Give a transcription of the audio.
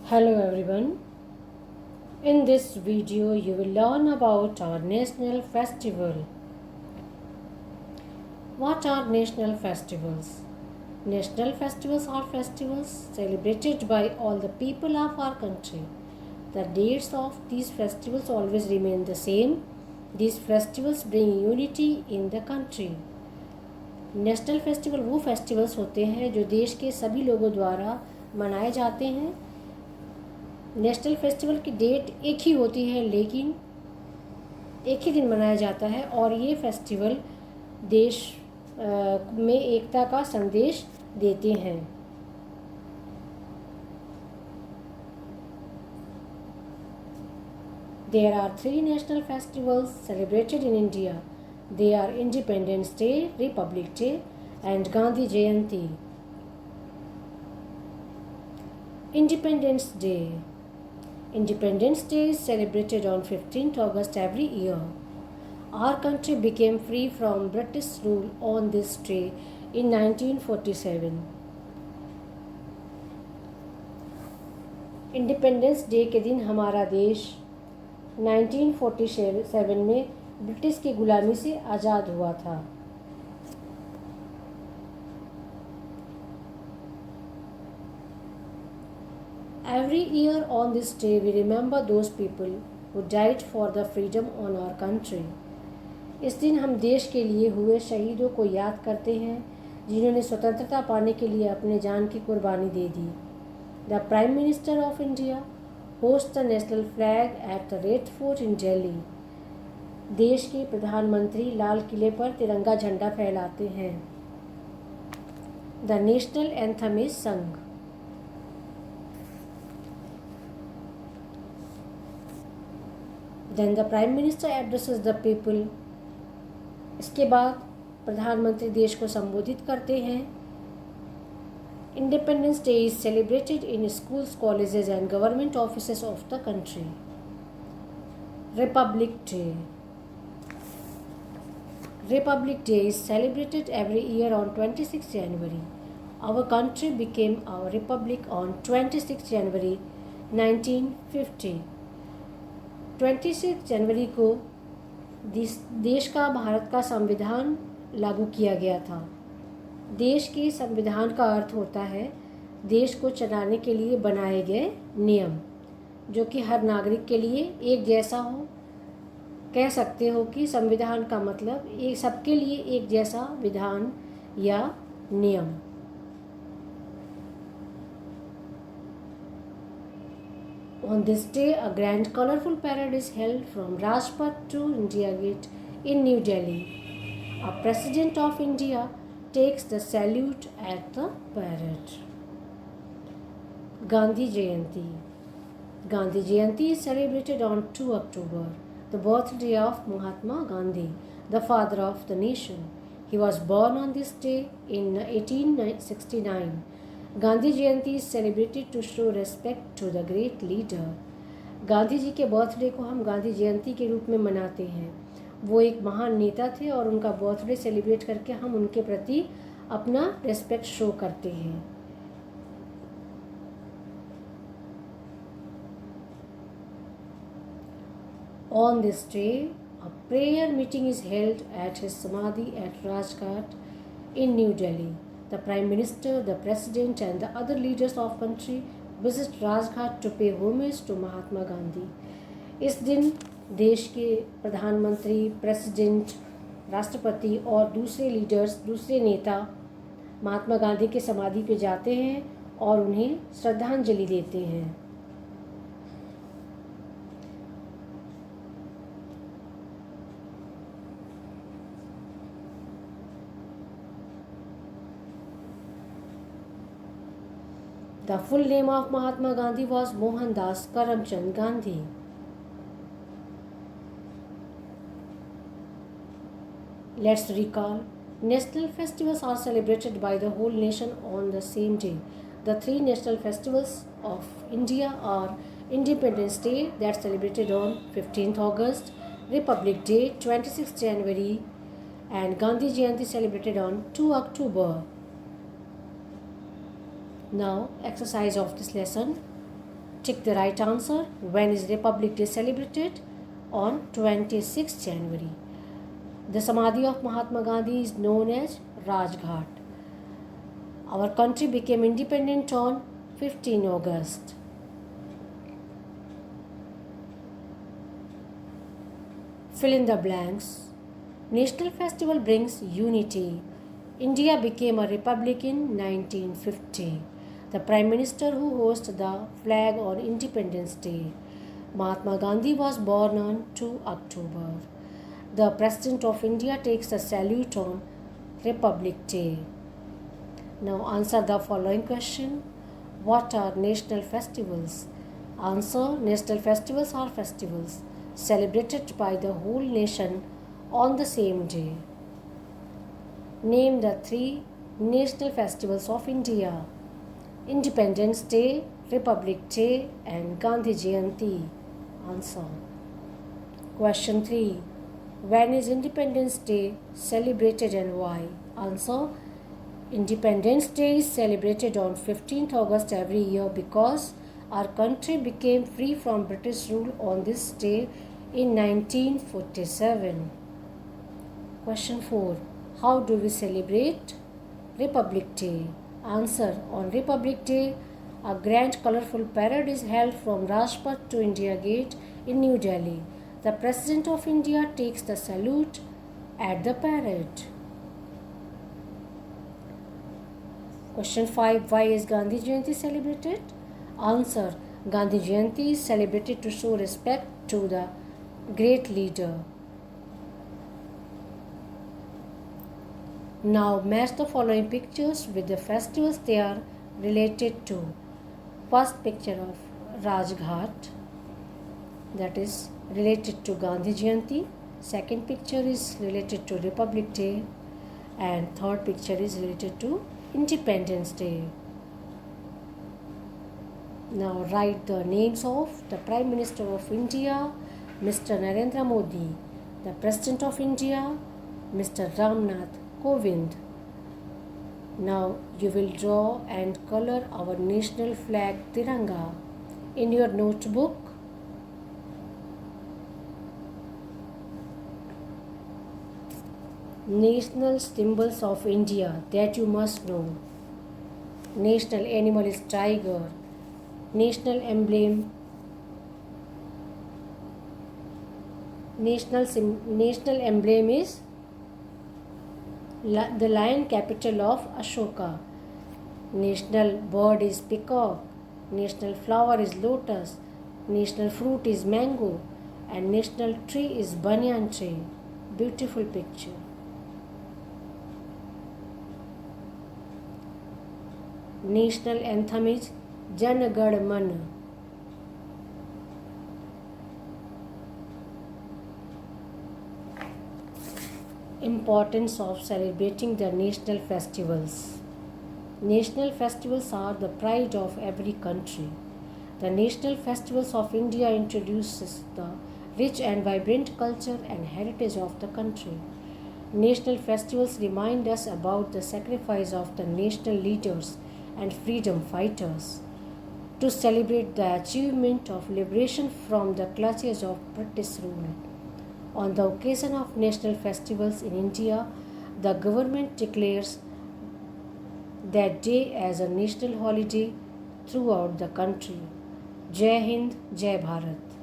Hello everyone. In this video you will learn about our national festival. What are national festivals? National festivals are festivals celebrated by all the people of our country. The dates of these festivals always remain the same. These festivals bring unity in the country. National festival वो festivals होते हैं जो देश के सभी लोगों द्वारा मनाए जाते हैं। नेशनल फेस्टिवल की डेट एक ही होती है लेकिन एक ही दिन मनाया जाता है और ये फेस्टिवल देश में एकता का संदेश देते हैं। There are three national festivals celebrated in India. They are Independence Day, Republic Day, and Gandhi Jayanti. Independence Day. Independence Day is celebrated on 15th August every year. Our country became free from British rule on this day in 1947. Independence day के दिन हमारा देश 1947 में British की गुलामी से आज़ाद हुआ था। Every year on this day we remember those people who died for the freedom on our country. इस दिन हम देश के लिए हुए शहीदों को याद करते हैं जिन्होंने स्वतंत्रता पाने के लिए अपने जान की कुर्बानी दे दी। The Prime Minister of India hosts the national flag at the Red Fort in Delhi. देश के प्रधानमंत्री लाल किले पर तिरंगा झंडा फहराते हैं। The national anthem is sung. Then the Prime Minister addresses the people. इसके बाद प्रधानमंत्री देश को संबोधित करते हैं। Independence Day is celebrated in schools, colleges and government offices of the country. Republic Day. Republic Day is celebrated every year on 26 January. Our country became our republic on 26 January 1950. 26 जनवरी को देश का भारत का संविधान लागू किया गया था। देश के संविधान का अर्थ होता है देश को चलाने के लिए बनाए गए नियम जो कि हर नागरिक के लिए एक जैसा हो। कह सकते हो कि संविधान का मतलब एक सबके लिए एक जैसा विधान या नियम। On this day, a grand colorful parade is held from Rajpath to India Gate in New Delhi. A President of India takes the salute at the parade. Gandhi Jayanti. Gandhi Jayanti is celebrated on 2 October, the birthday of Mahatma Gandhi, the father of the nation. He was born on this day in 1869. Gandhi Jayanti is celebrated to show respect to the great leader. Gandhi ji के birthday को हम गांधी जयंती के रूप में मनाते हैं। वो एक महान नेता थे और उनका बर्थडे सेलिब्रेट करके हम उनके प्रति अपना रेस्पेक्ट शो करते हैं। On this day, a prayer meeting is held at his Samadhi at Rajghat in New Delhi. The Prime Minister, the President and the other leaders of country visit Rajghat to pay homage to Mahatma Gandhi. इस दिन देश के प्रधानमंत्री, president, राष्ट्रपति और दूसरे leaders, दूसरे नेता महात्मा गांधी के समाधि पे जाते हैं और उन्हें श्रद्धांजलि देते हैं। The full name of Mahatma Gandhi was Mohandas Karamchand Gandhi. Let's recall. National festivals are celebrated by the whole nation on the same day. The three national festivals of India are Independence Day, that's celebrated on 15th August, Republic Day 26th January, and Gandhi Jayanti celebrated on 2 October. Now, exercise of this lesson. Tick the right answer. When is Republic Day celebrated? On 26th January. The Samadhi of Mahatma Gandhi is known as Rajghat. Our country became independent on 15 August. Fill in the blanks. National festival brings unity. India became a republic in 1950. The Prime Minister who hosts the flag on Independence Day. Mahatma Gandhi was born on 2 October. The President of India takes the salute on Republic Day. Now answer the following question. What are national festivals? Answer. National festivals are festivals celebrated by the whole nation on the same day. Name the three national festivals of India. Independence Day, Republic Day and Gandhi Jayanti. Answer. Question 3. When is Independence Day celebrated and why? Answer. Independence Day is celebrated on 15th August every year because our country became free from British rule on this day in 1947. Question 4. How do we celebrate Republic Day? Answer. On Republic Day, a grand colorful parade is held from Rajpath to India Gate in New Delhi. The President of India takes the salute at the parade. Question 5. Why is Gandhi Jayanti celebrated? Answer. Gandhi Jayanti is celebrated to show respect to the great leader. Now match the following pictures with the festivals they are related to. First picture of Rajghat, that is related to Gandhi Jayanti. Second picture is related to Republic Day. And third picture is related to Independence Day. Now write the names of the Prime Minister of India, Mr. Narendra Modi, the President of India, Mr. Ramnath Kovind. Now you will draw and color our national flag Tiranga in your notebook. National symbols of India that you must know. National animal is tiger. National emblem. National emblem is the lion, capital of Ashoka. National bird is peacock. National flower is lotus. National fruit is mango. And national tree is banyan tree. Beautiful picture. National anthem is Jan Gad Man. Importance of celebrating the national festivals. National festivals are the pride of every country. The national festivals of India introduces the rich and vibrant culture and heritage of the country. National festivals remind us about the sacrifice of the national leaders and freedom fighters to celebrate the achievement of liberation from the clutches of British rule. On the occasion of national festivals in India, the government declares that day as a national holiday throughout the country. Jai Hind, Jai Bharat.